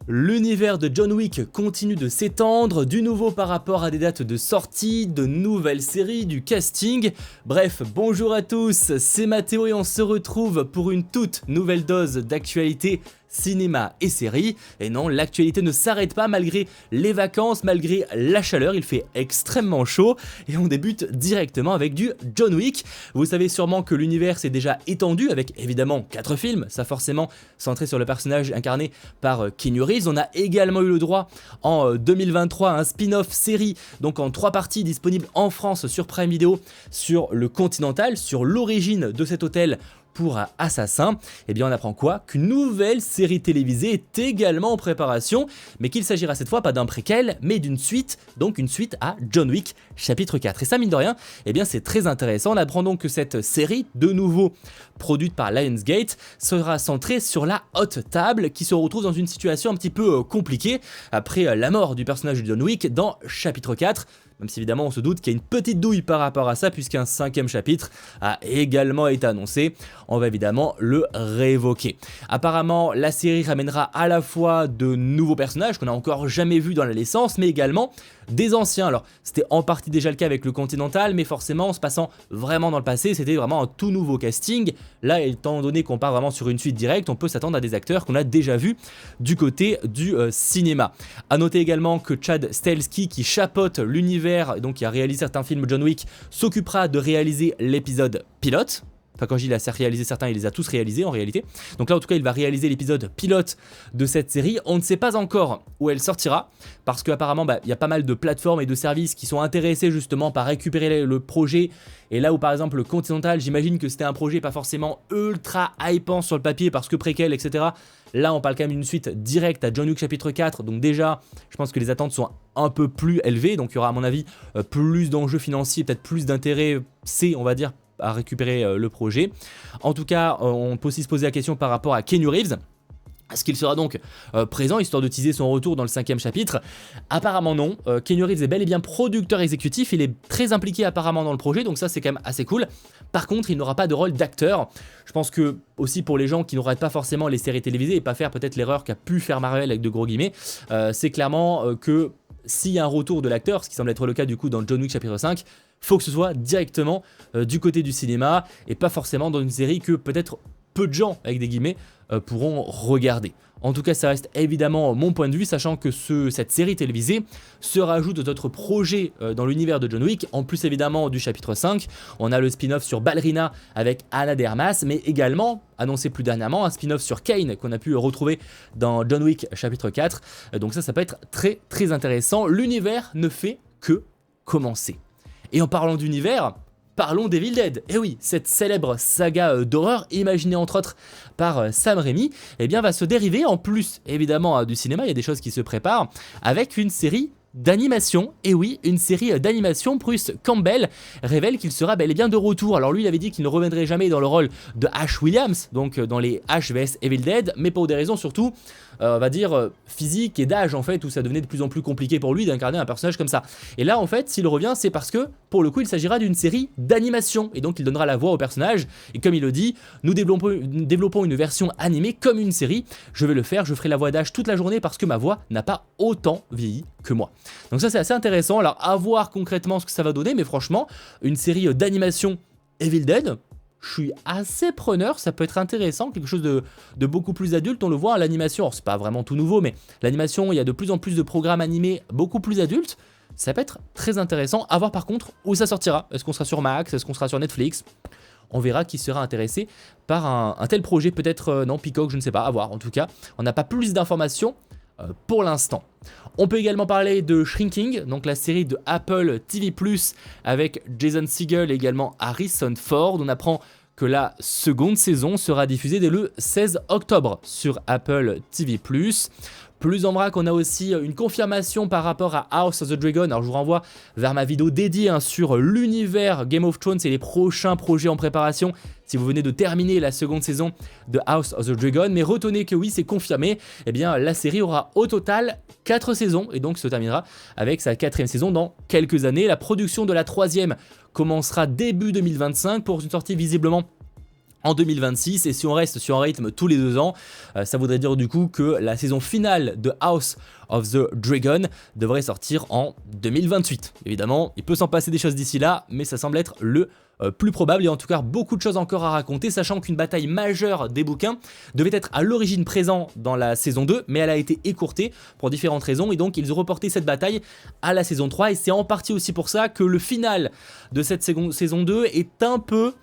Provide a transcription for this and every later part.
L'univers de John Wick continue de s'étendre, du nouveau par rapport à des dates de sortie, de nouvelles séries, du casting. Bref, bonjour à tous, c'est Mathéo et on se retrouve pour une toute nouvelle dose d'actualité cinéma et séries. Et non, l'actualité ne s'arrête pas malgré les vacances, malgré la chaleur, il fait extrêmement chaud et on débute directement avec du John Wick. Vous savez sûrement que l'univers s'est déjà étendu avec évidemment 4 films, ça forcément centré sur le personnage incarné par Keanu Reeves. On a également eu le droit en 2023 à un spin-off série, donc en 3 parties disponible en France sur Prime Video, sur le Continental, sur l'origine de cet hôtel pour Assassin. Et bien on apprend quoi? Qu'une nouvelle série télévisée est également en préparation, mais qu'il s'agira cette fois pas d'un préquel, mais d'une suite, donc une suite à John Wick chapitre 4. Et ça mine de rien, et bien c'est très intéressant. On apprend donc que cette série, de nouveau produite par Lionsgate, sera centrée sur la haute table qui se retrouve dans une situation un petit peu compliquée après la mort du personnage de John Wick dans chapitre 4. Même si évidemment on se doute qu'il y a une petite douille par rapport à ça puisqu'un 5e chapitre a également été annoncé. On va évidemment le réévoquer. Apparemment la série ramènera à la fois de nouveaux personnages qu'on n'a encore jamais vus dans la licence, mais également des anciens. Alors c'était en partie déjà le cas avec le Continental, mais forcément en se passant vraiment dans le passé, c'était vraiment un tout nouveau casting. Là, étant donné qu'on part vraiment sur une suite directe, on peut s'attendre à des acteurs qu'on a déjà vus du côté du cinéma. A noter également que Chad Stahelski, qui chapeaute l'univers, donc qui a réalisé certains films John Wick, s'occupera de réaliser l'épisode pilote. Enfin, quand je dis il a réalisé certains, il les a tous réalisés en réalité. Donc là, en tout cas, il va réaliser l'épisode pilote de cette série. On ne sait pas encore où elle sortira, parce qu'apparemment, il y a pas mal de plateformes et de services qui sont intéressés justement par récupérer le projet. Et là où par exemple le Continental, j'imagine que c'était un projet pas forcément ultra hypant sur le papier, parce que préquel, etc. Là, on parle quand même d'une suite directe à John Wick chapitre 4. Donc déjà, je pense que les attentes sont un peu plus élevées. Donc il y aura à mon avis plus d'enjeux financiers, peut-être plus d'intérêt, on va dire, à récupérer le projet. En tout cas, on peut aussi se poser la question par rapport à Keanu Reeves. Est-ce qu'il sera donc présent, histoire de teaser son retour dans le 5e chapitre? Apparemment non. Keanu Reeves est bel et bien producteur exécutif, il est très impliqué apparemment dans le projet, donc ça c'est quand même assez cool. Par contre, il n'aura pas de rôle d'acteur. Je pense que, aussi pour les gens qui n'auraient pas forcément les séries télévisées, et pas faire peut-être l'erreur qu'a pu faire Marvel avec de gros guillemets, c'est clairement que s'il y a un retour de l'acteur, ce qui semble être le cas du coup dans John Wick chapitre 5, faut que ce soit directement du côté du cinéma et pas forcément dans une série que peut-être peu de gens, avec des guillemets, pourront regarder. En tout cas, ça reste évidemment mon point de vue, sachant que cette série télévisée se rajoute d'autres projets dans l'univers de John Wick, en plus évidemment du chapitre 5. On a le spin-off sur Ballerina avec Ana de Armas, mais également, annoncé plus dernièrement, un spin-off sur Kane qu'on a pu retrouver dans John Wick chapitre 4. Donc ça peut être très très intéressant. L'univers ne fait que commencer. Et en parlant d'univers, parlons d'Evil Dead. Et oui, cette célèbre saga d'horreur, imaginée entre autres par Sam Raimi, eh bien va se dériver, en plus évidemment du cinéma, il y a des choses qui se préparent, avec une série d'animation. Et oui, une série d'animation. Bruce Campbell révèle qu'il sera bel et bien de retour. Alors lui, il avait dit qu'il ne reviendrait jamais dans le rôle de Ash Williams, donc dans les Ash vs Evil Dead, mais pour des raisons surtout, on va dire, physique et d'âge en fait, où ça devenait de plus en plus compliqué pour lui d'incarner un personnage comme ça. Et là en fait, s'il revient, c'est parce que pour le coup il s'agira d'une série d'animation, et donc il donnera la voix au personnage, et comme il le dit, nous développons une version animée comme une série. Je vais le faire, je ferai la voix d'Ash toute la journée parce que ma voix n'a pas autant vieilli que moi. Donc ça c'est assez intéressant. Alors à voir concrètement ce que ça va donner, mais franchement, une série d'animation Evil Dead, je suis assez preneur, ça peut être intéressant, quelque chose de beaucoup plus adulte. On le voit à l'animation, c'est pas vraiment tout nouveau, mais l'animation, il y a de plus en plus de programmes animés beaucoup plus adultes. Ça peut être très intéressant. À voir par contre où ça sortira. Est-ce qu'on sera sur Max? Est-ce qu'on sera sur Netflix? On verra qui sera intéressé par un tel projet. Peut-être non, Peacock, je ne sais pas, à voir. En tout cas, on n'a pas plus d'informations pour l'instant. On peut également parler de Shrinking, donc la série de Apple TV+, avec Jason Segel et également Harrison Ford. On apprend que la seconde saison sera diffusée dès le 16 octobre sur Apple TV+. Plus en vrac, on a aussi une confirmation par rapport à House of the Dragon. Alors je vous renvoie vers ma vidéo dédiée sur l'univers Game of Thrones et les prochains projets en préparation, si vous venez de terminer la seconde saison de House of the Dragon. Mais retenez que oui, c'est confirmé, eh bien la série aura au total 4 saisons et donc se terminera avec sa 4e saison dans quelques années. La production de la 3e commencera début 2025 pour une sortie visiblement en 2026, et si on reste sur un rythme tous les 2 ans, ça voudrait dire du coup que la saison finale de House of the Dragon devrait sortir en 2028. Évidemment, il peut s'en passer des choses d'ici là, mais ça semble être le plus probable. Il y a en tout cas beaucoup de choses encore à raconter, sachant qu'une bataille majeure des bouquins devait être à l'origine présente dans la saison 2, mais elle a été écourtée pour différentes raisons, et donc ils ont reporté cette bataille à la saison 3, et c'est en partie aussi pour ça que le final de cette saison 2 est un peu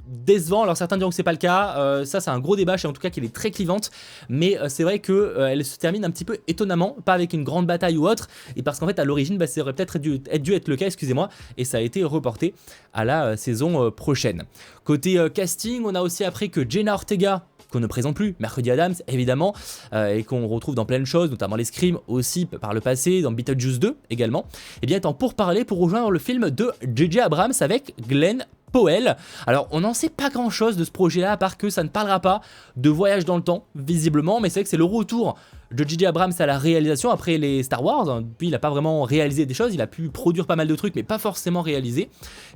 décevant. Alors certains diront que c'est pas le cas, ça c'est un gros débat, je sais en tout cas qu'elle est très clivante, mais c'est vrai que elle se termine un petit peu étonnamment, pas avec une grande bataille ou autre, et parce qu'en fait à l'origine ça aurait peut-être dû être le cas, excusez-moi, et ça a été reporté à la saison prochaine. Côté casting, on a aussi appris que Jenna Ortega, qu'on ne présente plus, Mercredi Adams évidemment, et qu'on retrouve dans plein de choses, notamment les Scream aussi par le passé, dans Beetlejuice 2 également, et bien étant pour parler pour rejoindre le film de J.J. Abrams avec Glenn Powell. Alors on n'en sait pas grand chose de ce projet là, à part que ça ne parlera pas de voyage dans le temps visiblement, mais c'est vrai que c'est le retour de J.J. Abrams à la réalisation après les Star Wars. Puis il n'a pas vraiment réalisé des choses, il a pu produire pas mal de trucs mais pas forcément réaliser,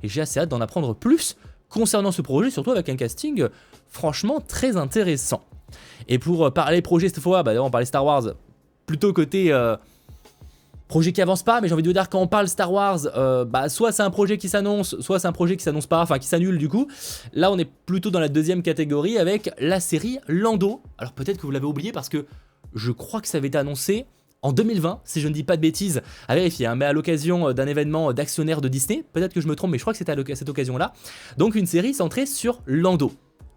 et j'ai assez hâte d'en apprendre plus concernant ce projet, surtout avec un casting franchement très intéressant. Et pour parler projet cette fois, on parlait Star Wars plutôt côté projet qui avance pas, mais j'ai envie de vous dire, quand on parle Star Wars, soit c'est un projet qui s'annonce, soit c'est un projet qui s'annonce pas, enfin qui s'annule du coup. Là on est plutôt dans la deuxième catégorie avec la série Lando. Alors peut-être que vous l'avez oublié parce que je crois que ça avait été annoncé en 2020, si je ne dis pas de bêtises, à vérifier, hein, mais à l'occasion d'un événement d'actionnaires de Disney, peut-être que je me trompe, mais je crois que c'était à cette occasion-là. Donc une série centrée sur Lando.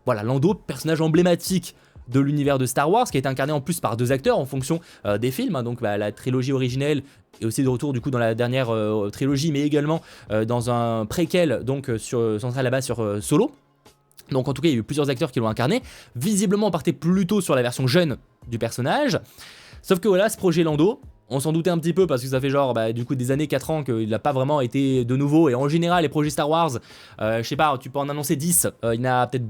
Voilà, Lando, personnage emblématique de l'univers de Star Wars, qui a été incarné en plus par 2 acteurs en fonction des films, hein, donc la trilogie originelle et aussi de retour du coup dans la dernière trilogie, mais également dans un préquel, donc centré là-bas sur Solo. Donc en tout cas il y a eu plusieurs acteurs qui l'ont incarné. Visiblement on partait plutôt sur la version jeune du personnage, sauf que voilà, ce projet Lando, on s'en doutait un petit peu parce que ça fait genre du coup des années, 4 ans qu'il n'a pas vraiment été de nouveau, et en général les projets Star Wars, je sais pas, tu peux en annoncer 10, il y en a peut-être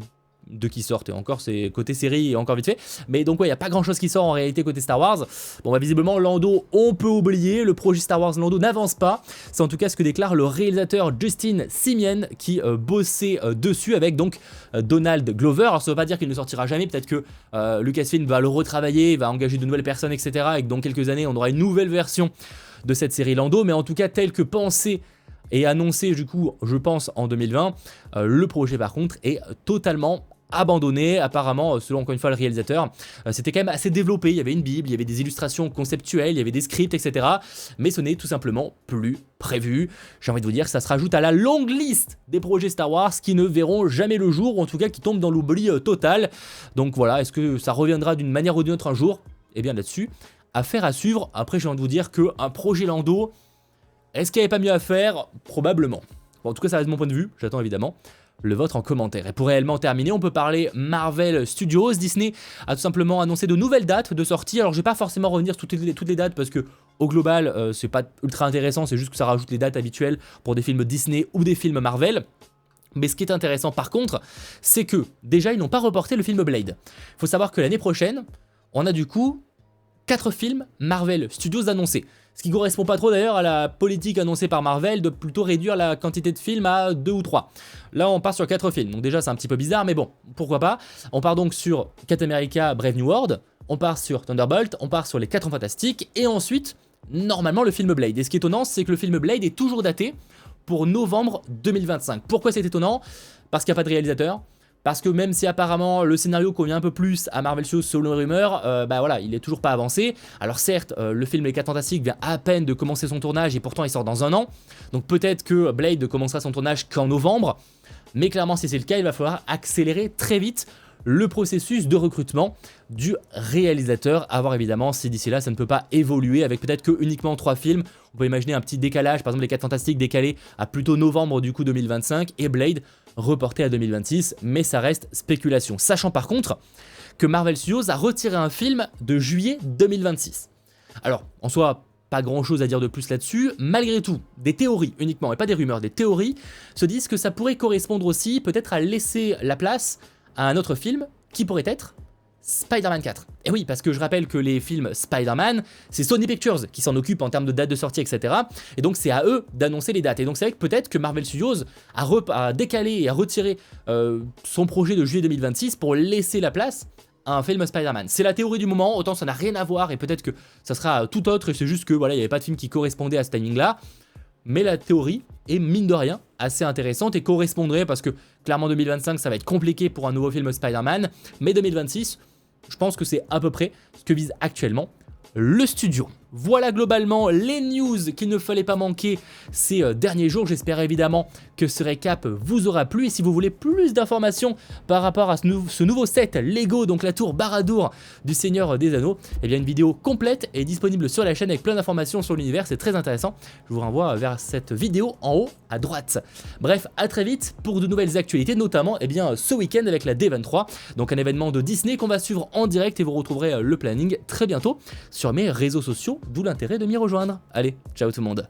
2 qui sortent, et encore c'est côté série et encore vite fait, mais donc ouais, il n'y a pas grand chose qui sort en réalité côté Star Wars. Bon visiblement Lando on peut oublier, le projet Star Wars Lando n'avance pas, c'est en tout cas ce que déclare le réalisateur Justin Simien qui bossait dessus avec donc Donald Glover. Alors ça veut pas dire qu'il ne sortira jamais, peut-être que Lucasfilm va le retravailler, va engager de nouvelles personnes etc, et que dans quelques années on aura une nouvelle version de cette série Lando, mais en tout cas tel que pensé et annoncé du coup je pense en 2020, le projet par contre est totalement abandonné. Apparemment, selon encore une fois le réalisateur, c'était quand même assez développé, il y avait une bible, il y avait des illustrations conceptuelles, il y avait des scripts etc, mais ce n'est tout simplement plus prévu. J'ai envie de vous dire que ça se rajoute à la longue liste des projets Star Wars qui ne verront jamais le jour, ou en tout cas qui tombent dans l'oubli total. Donc voilà, est-ce que ça reviendra d'une manière ou d'une autre un jour? Et bien là-dessus, affaire à suivre. Après j'ai envie de vous dire qu'un projet Lando, est-ce qu'il n'y avait pas mieux à faire? Probablement. Bon, en tout cas ça reste mon point de vue, j'attends évidemment le vôtre en commentaire. Et pour réellement terminer, on peut parler Marvel Studios. Disney a tout simplement annoncé de nouvelles dates de sortie. Alors je vais pas forcément revenir sur toutes les dates parce que au global c'est pas ultra intéressant, c'est juste que ça rajoute les dates habituelles pour des films Disney ou des films Marvel. Mais ce qui est intéressant par contre, c'est que déjà ils n'ont pas reporté le film Blade. Il faut savoir que l'année prochaine, on a du coup 4 films Marvel Studios annoncés. Ce qui correspond pas trop d'ailleurs à la politique annoncée par Marvel de plutôt réduire la quantité de films à 2 ou 3. Là on part sur 4 films, donc déjà c'est un petit peu bizarre, mais bon, pourquoi pas. On part donc sur Captain America Brave New World, on part sur Thunderbolt, on part sur les 4 Fantastiques, et ensuite, normalement le film Blade. Et ce qui est étonnant, c'est que le film Blade est toujours daté pour novembre 2025. Pourquoi c'est étonnant? Parce qu'il n'y a pas de réalisateur. Parce que même si apparemment le scénario convient un peu plus à Marvel Studios selon les rumeurs, voilà, il est toujours pas avancé. Alors certes, le film Les 4 Fantastiques vient à peine de commencer son tournage et pourtant il sort dans 1 an. Donc peut-être que Blade commencera son tournage qu'en novembre. Mais clairement si c'est le cas, il va falloir accélérer très vite le processus de recrutement du réalisateur, à voir évidemment si d'ici là ça ne peut pas évoluer avec peut-être que uniquement 3 films. On peut imaginer un petit décalage, par exemple les 4 Fantastiques décalés à plutôt novembre du coup 2025 et Blade reporté à 2026, mais ça reste spéculation. Sachant par contre que Marvel Studios a retiré un film de juillet 2026. Alors en soi, pas grand chose à dire de plus là-dessus, malgré tout, des théories uniquement et pas des rumeurs, des théories se disent que ça pourrait correspondre aussi peut-être à laisser la place à un autre film qui pourrait être Spider-Man 4. Et oui, parce que je rappelle que les films Spider-Man, c'est Sony Pictures qui s'en occupe en termes de date de sortie, etc. Et donc c'est à eux d'annoncer les dates. Et donc c'est vrai que peut-être que Marvel Studios a décalé et a retiré son projet de juillet 2026 pour laisser la place à un film Spider-Man. C'est la théorie du moment, autant ça n'a rien à voir et peut-être que ça sera tout autre et c'est juste que voilà, il n'y avait pas de film qui correspondait à ce timing-là. Mais la théorie est mine de rien assez intéressante et correspondrait parce que clairement 2025 ça va être compliqué pour un nouveau film Spider-Man, mais 2026 je pense que c'est à peu près ce que vise actuellement le studio. Voilà globalement les news qu'il ne fallait pas manquer ces derniers jours. J'espère évidemment que ce récap vous aura plu. Et si vous voulez plus d'informations par rapport à ce nouveau set Lego, donc la tour Barad-dûr du Seigneur des Anneaux, eh bien une vidéo complète est disponible sur la chaîne avec plein d'informations sur l'univers. C'est très intéressant. Je vous renvoie vers cette vidéo en haut à droite. Bref, à très vite pour de nouvelles actualités, notamment ce week-end avec la D23, donc un événement de Disney qu'on va suivre en direct et vous retrouverez le planning très bientôt sur mes réseaux sociaux. D'où l'intérêt de m'y rejoindre. Allez, ciao tout le monde.